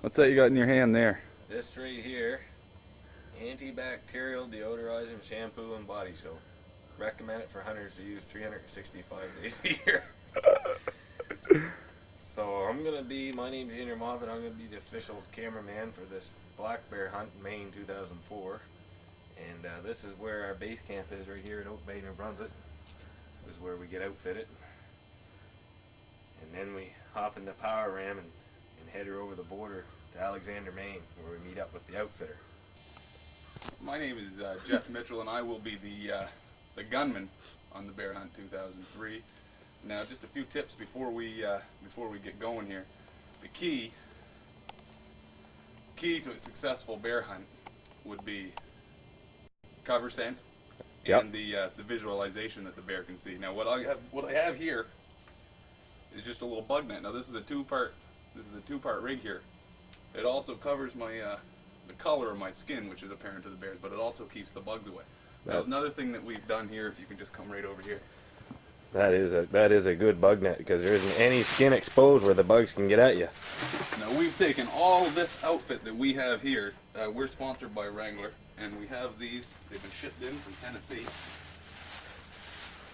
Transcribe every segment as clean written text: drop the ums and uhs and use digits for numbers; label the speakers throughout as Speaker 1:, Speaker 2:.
Speaker 1: What's that you got in your hand there?
Speaker 2: This right here, antibacterial deodorizing shampoo and body soap. Recommend it for hunters to use 365 days a year. So I'm gonna be, my name's Andrew Moff, and I'm gonna be the official cameraman for this black bear hunt, Maine 2004. And this is where our base camp is, right here at Oak Bay, New Brunswick. This is where we get outfitted. And then we hop in the power ram and head her over the border to Alexander, Maine, where we meet up with the outfitter.
Speaker 3: My name is Jeff Mitchell, and I will be the gunman on the bear hunt 2003. Now, just a few tips before we get going here. The key to a successful bear hunt would be cover scent and the visualization that the bear can see. Now, what I have here is just a little bug net. Now, this is a two-part rig here. It also covers my the color of my skin, which is apparent to the bears, but it also keeps the bugs away. Now, another thing that we've done here, if you can just come right over here.
Speaker 2: That is a good bug net, because there isn't any skin exposed where the bugs can get at you.
Speaker 3: Now, we've taken all of this outfit that we have here. We're sponsored by Wrangler, and we have these. They've been shipped in from Tennessee.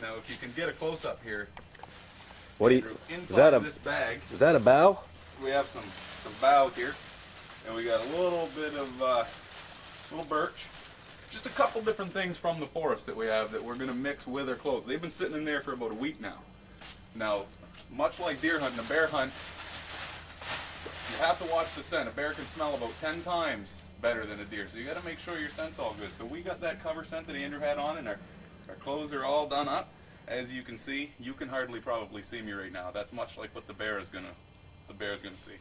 Speaker 3: Now, if you can get a close-up here,
Speaker 2: what do you?
Speaker 3: Inside this bag.
Speaker 2: Is that a bow?
Speaker 3: We have some boughs here, and we got a little bit of little birch. Just a couple different things from the forest that we have that we're going to mix with our clothes. They've been sitting in there for about a week now. Now, much like deer hunting, a bear hunt, you have to watch the scent. A bear can smell about 10 times better than a deer, so you got to make sure your scent's all good. So we got that cover scent that Andrew had on, and our clothes are all done up. As you can see, you can hardly probably see me right now. That's much like what the bear is gonna see.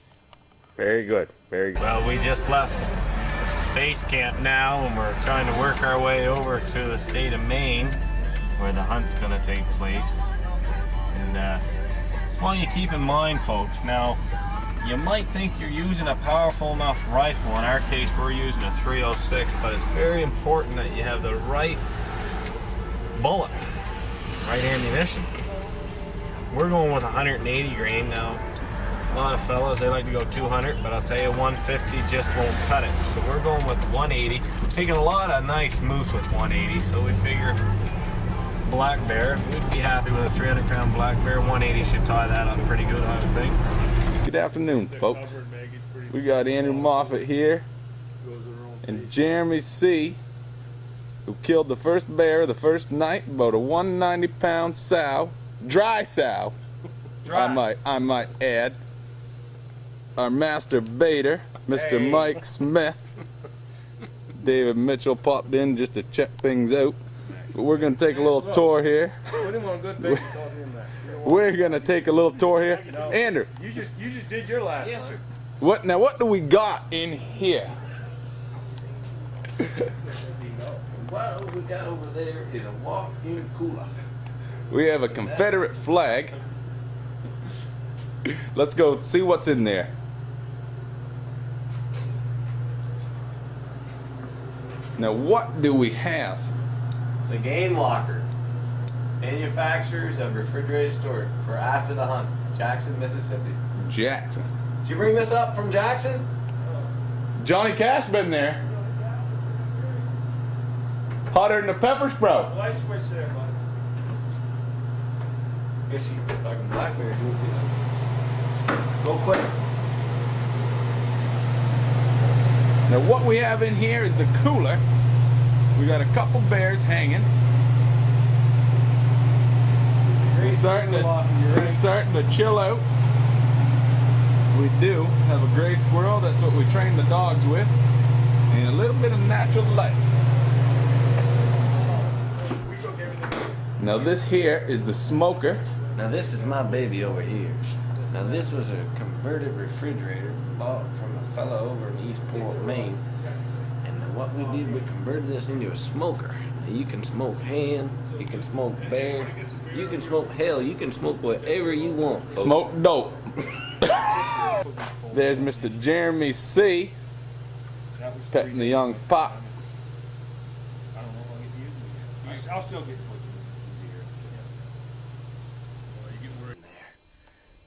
Speaker 2: Very good, very good. Well, we just left base camp now, and we're trying to work our way over to the state of Maine, where the hunt's going to take place. And just want you to keep in mind, folks, now, you might think you're using a powerful enough rifle. In our case, we're using a 306, but it's very important that you have the right bullet, right ammunition. We're going with 180 grain now. A lot of fellas, they like to go 200, but I'll tell you, 150 just won't cut it. So we're going with 180. We're taking a lot of nice moose with 180, so we figure black bear, we'd be happy with a 300-pound black bear. 180 should tie that up pretty good, I would think.
Speaker 1: Good afternoon, folks. We got Andrew Moffett here and Jeremy C., who killed the first bear the first night, about a 190-pound sow, dry sow, I might add. Our master baiter, Mr. Mike Smith. David Mitchell popped in just to check things out. But we're going to take a little tour here. We're going to take a little tour here. Andrew.
Speaker 4: You just did your last.
Speaker 2: Yes, sir.
Speaker 1: What do we got in here?
Speaker 2: What we got over there is a walk-in cooler.
Speaker 1: We have a Confederate flag. Let's go see what's in there. Now, what do we have?
Speaker 2: It's a game locker. Manufacturers of refrigerated storage for after the hunt. Jackson, Mississippi.
Speaker 1: Jackson.
Speaker 2: Did you bring this up from Jackson?
Speaker 1: Johnny Cash been there. Hotter than a pepper sprout.
Speaker 4: Light switch there, bud.
Speaker 2: Guess you fucking blackberries, you would see that. Go quick.
Speaker 1: Now what we have in here is the cooler. We got a couple bears hanging. It's starting to chill out. We do have a gray squirrel, that's what we train the dogs with, and a little bit of natural light. Now this here is the smoker.
Speaker 2: Now this is my baby over here. Now this was a converted refrigerator bought from a fellow over in Eastport, Maine. And what we did, we converted this into a smoker. Now you can smoke ham, you can smoke bear, you can smoke hell, you can smoke whatever you want, folks.
Speaker 1: Smoke dope. There's Mr. Jeremy C. petting the young pup.
Speaker 4: I don't know how long it usually. I'll still get put here. You get word
Speaker 2: There.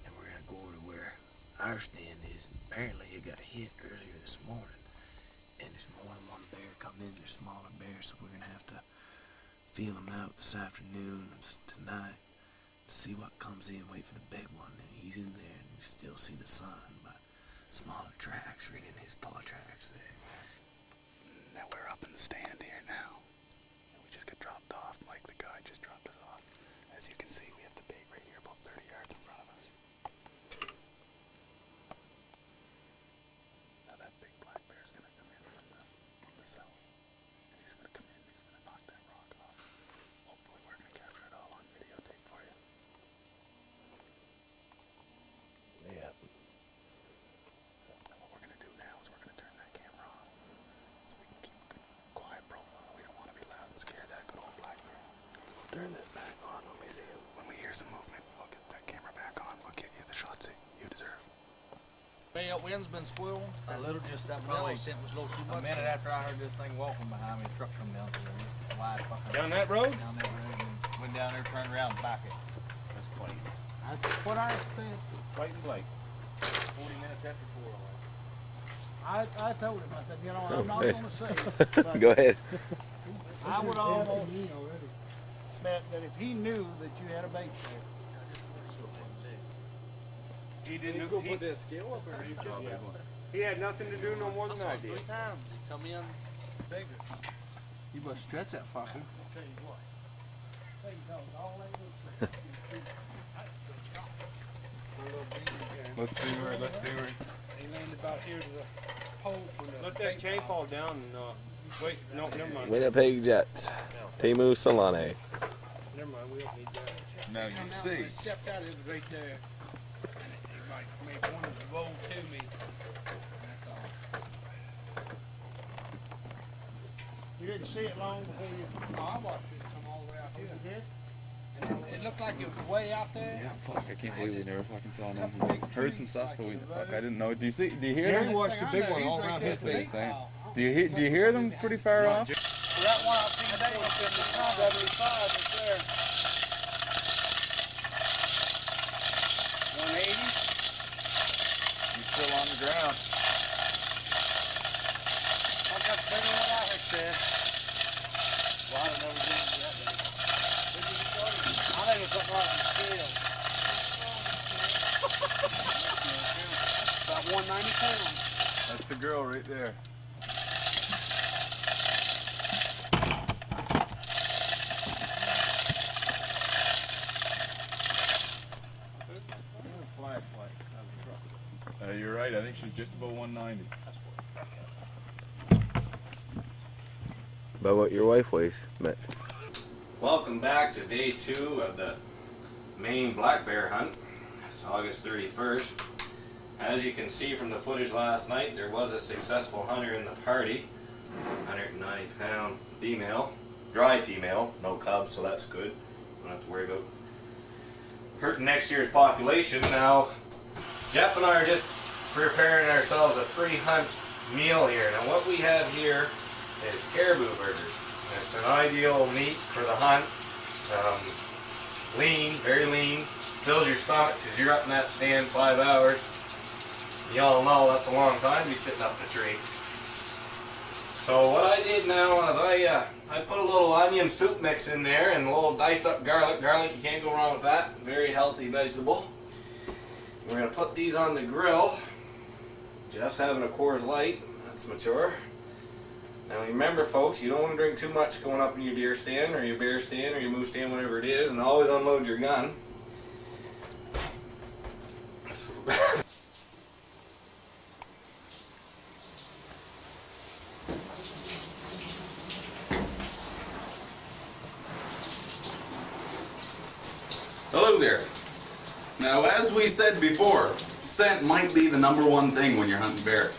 Speaker 2: And we're gonna go over to where our stand is apparently it got hit earlier this morning, and there's more than one bear coming in. They're smaller bears, so we're gonna have to feel them out this afternoon and tonight to see what comes in. Wait for the big one, and he's in there, and you still see the sun, but smaller tracks right in his paw tracks there.
Speaker 3: Now we're up in the stand here now, and we just got dropped off. Mike, the guy, just dropped us off. As you can see, we have the bait right here, about 30 yards in front of us. Now that big black bear's gonna come in from the south, and he's gonna come in. He's gonna knock that rock off. Hopefully, we're gonna capture it all on videotape for you.
Speaker 2: Yeah.
Speaker 3: Now what we're gonna do now is we're gonna turn that camera on, so we can keep a good, quiet profile. We don't want to be loud and scare that good old black bear. We'll turn this back on when we see him. When we hear some movement, we'll get that camera back on. We'll get you the shots that you deserve.
Speaker 5: Hey, that wind's been swirling.
Speaker 6: A little, just that
Speaker 5: Probably
Speaker 6: belly.
Speaker 5: sent was a little too
Speaker 6: A
Speaker 5: much.
Speaker 6: minute after I heard this thing walking behind me, a truck come down through there. Just a wide fucking
Speaker 4: Down that road?
Speaker 6: down that road and went down there, turned around, and back it.
Speaker 4: That's Clayton.
Speaker 6: That's what I said.
Speaker 4: Clayton Blake.
Speaker 6: 40 minutes after 4.
Speaker 5: I told him, I said, you know, I'm not
Speaker 1: fish.
Speaker 5: gonna say it, but
Speaker 1: Go ahead.
Speaker 5: I would almost bet that if he knew that you had a bait there.
Speaker 4: He didn't know.
Speaker 5: that scale up or
Speaker 4: He had nothing to do no more than I did.
Speaker 5: 3 times. He come in bigger.
Speaker 6: You must stretch that fucker.
Speaker 5: I'll tell you what. Hey, dog, all they do
Speaker 3: Let's see where.
Speaker 5: He landed about here to the pole for the
Speaker 4: Let that chain fall down and wait, no, never mind.
Speaker 1: Winnipeg Jets. Timu Solane.
Speaker 4: Never mind, we don't need that.
Speaker 3: Now you
Speaker 5: Come out
Speaker 3: see.
Speaker 5: when I stepped out, it was right there. And it like made one of the roll to me. That's all.
Speaker 4: You didn't see it long before you.
Speaker 5: Oh, I watched it come all the way out here.
Speaker 4: You did?
Speaker 5: And it looked like it was way out there.
Speaker 3: Yeah, fuck! I can't believe we never fucking saw
Speaker 5: Couple
Speaker 3: nothing.
Speaker 5: big
Speaker 3: Heard some
Speaker 5: trees
Speaker 3: stuff,
Speaker 5: like
Speaker 3: but we
Speaker 5: in the
Speaker 3: fuck.
Speaker 5: road.
Speaker 3: I didn't know. Do you see? Do you hear
Speaker 4: Jerry
Speaker 3: them?
Speaker 4: watched the
Speaker 5: I
Speaker 4: big
Speaker 5: know,
Speaker 4: one
Speaker 5: he's
Speaker 4: all
Speaker 5: right
Speaker 4: around
Speaker 5: there
Speaker 4: his
Speaker 5: at the
Speaker 4: face.
Speaker 5: big pile.
Speaker 3: Do you hear them pretty far off?
Speaker 5: That one I've seen today was 75 right there. 180.
Speaker 3: He's still on the ground.
Speaker 5: I got the bigger one out right there. Well, I don't know what it is that big. I think it's something like the scale. About 190 pounds.
Speaker 3: That's the girl right there. You're right. I think she's just about 190.
Speaker 1: About what your wife weighs, Mitch.
Speaker 2: Welcome back to day 2 of the Maine black bear hunt. It's August 31st. As you can see from the footage last night, there was a successful hunter in the party. 190 pound female, dry female, no cubs, so that's good. Don't have to worry about hurting next year's population. Now, Jeff and I are just preparing ourselves a pre-hunt meal here. Now what we have here is caribou burgers. It's an ideal meat for the hunt. Lean, very lean, fills your stomach because you're up in that stand 5 hours. You all know that's a long time to be sitting up in a tree. So what I did now is I put a little onion soup mix in there and a little diced up garlic. Garlic, you can't go wrong with that. Very healthy vegetable. We're going to put these on the grill. Just having a Coors Light. That's mature. Now remember folks, you don't want to drink too much going up in your deer stand or your bear stand or your moose stand, whatever it is, and always unload your gun.
Speaker 3: Hello there. Now, as we said before, scent might be the #1 thing when you're hunting bear.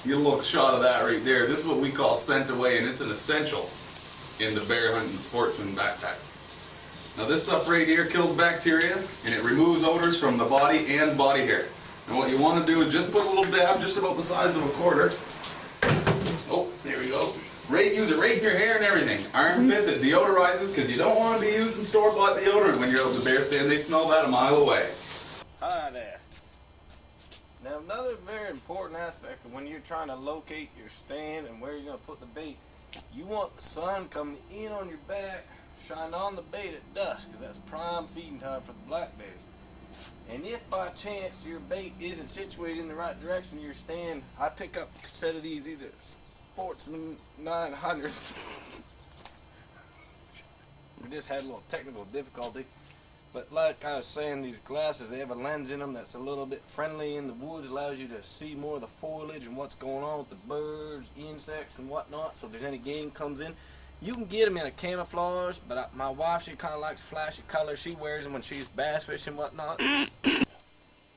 Speaker 3: Get a little shot of that right there. This is what we call scent away, and it's an essential in the bear hunting sportsman backpack. Now, this stuff right here kills bacteria, and it removes odors from the body and body hair. And what you want to do is just put a little dab, just about the size of a quarter. Oh, there we go. Use it right in your hair and everything. Armpits, it deodorizes because you don't want to be using store-bought deodorant when you're out in the bear stand. They smell that a mile away.
Speaker 6: Hi there.
Speaker 2: Now another very important aspect of when you're trying to locate your stand and where you're going to put the bait, you want the sun coming in on your back, shine on the bait at dusk, because that's prime feeding time for the blackberries. And if by chance your bait isn't situated in the right direction of your stand, I pick up a set of these either Sportsman 900s. We just had a little technical difficulty. But like I was saying, these glasses, they have a lens in them that's a little bit friendly in the woods, allows you to see more of the foliage and what's going on with the birds, insects, and whatnot. So if there's any game comes in, you can get them in a camouflage, but my wife, she kind of likes flashy colors. She wears them when she's bass fishing and whatnot.